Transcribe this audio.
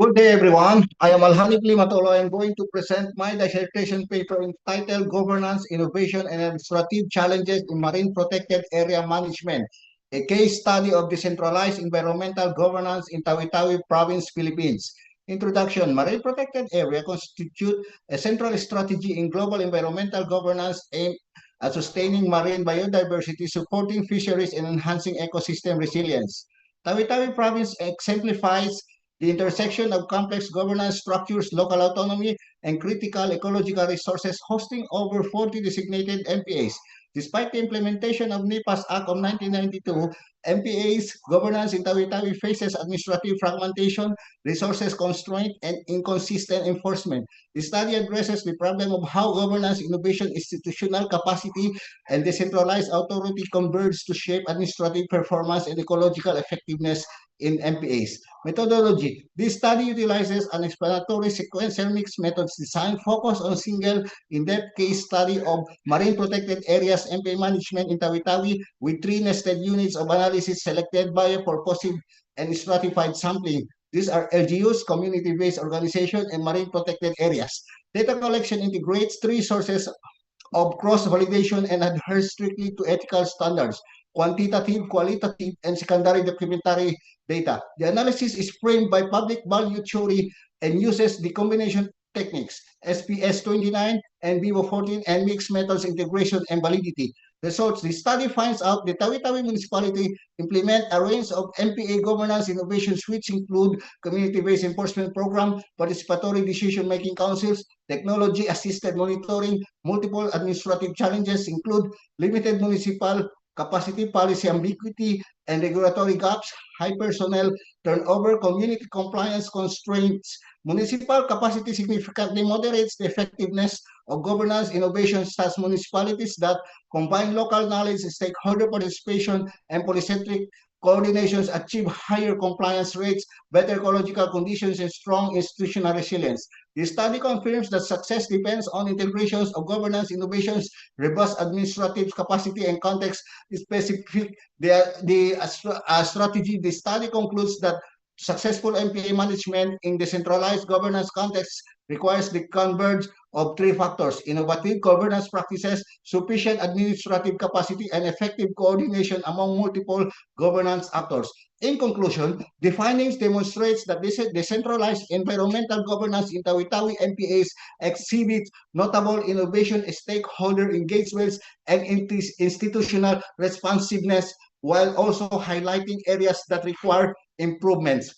Good day, everyone. I am Alhanif Limatolo. I am going to present my dissertation paper entitled Governance, Innovation, and Administrative Challenges in Marine Protected Area Management, a case study of decentralized environmental governance in Tawi-Tawi Province, Philippines. Introduction. Marine Protected Area constitute a central strategy in global environmental governance aimed at sustaining marine biodiversity, supporting fisheries, and enhancing ecosystem resilience. Tawi-Tawi Province exemplifies the intersection of complex governance structures, local autonomy, and critical ecological resources, hosting over 40 designated MPAs. Despite the implementation of NEPA's Act of 1992, MPA's governance in Tawi-Tawi faces administrative fragmentation, resources constraint, and inconsistent enforcement. The study addresses the problem of how governance, innovation, institutional capacity, and decentralized authority converge to shape administrative performance and ecological effectiveness in MPAs. Methodology. This study utilizes an explanatory sequential mixed methods design focused on single in-depth case study of marine protected areas MPA management in Tawi-Tawi with 3 nested units of analysis selected by a purposive and stratified sampling. These are LGUs, community-based organization, and marine protected areas. Data collection integrates 3 sources of cross-validation and adheres strictly to ethical standards: quantitative, qualitative, and secondary documentary data. The analysis is framed by public value theory and uses the combination techniques, SPS 29 and Vivo 14, and mixed methods integration and validity. Results. The study finds out the Tawi-Tawi municipality implement a range of MPA governance innovations which include community-based enforcement program, participatory decision-making councils, technology-assisted monitoring. Multiple administrative challenges include limited municipal capacity, policy ambiguity, and regulatory gaps, high personnel turnover, community compliance constraints. Municipal capacity significantly moderates the effectiveness of governance innovations such municipalities that combine local knowledge, stakeholder participation, and polycentric coordinations achieve higher compliance rates, better ecological conditions, and strong institutional resilience. The study confirms that success depends on integrations of governance innovations, robust administrative capacity, and context-specific strategy. The study concludes that successful MPA management in decentralized governance context requires the converge of 3 factors: innovative governance practices, sufficient administrative capacity, and effective coordination among multiple governance actors. In conclusion, the findings demonstrates that this decentralized environmental governance in Tawi-Tawi MPAs exhibits notable innovation, stakeholder engagements, and institutional responsiveness, while also highlighting areas that require improvements.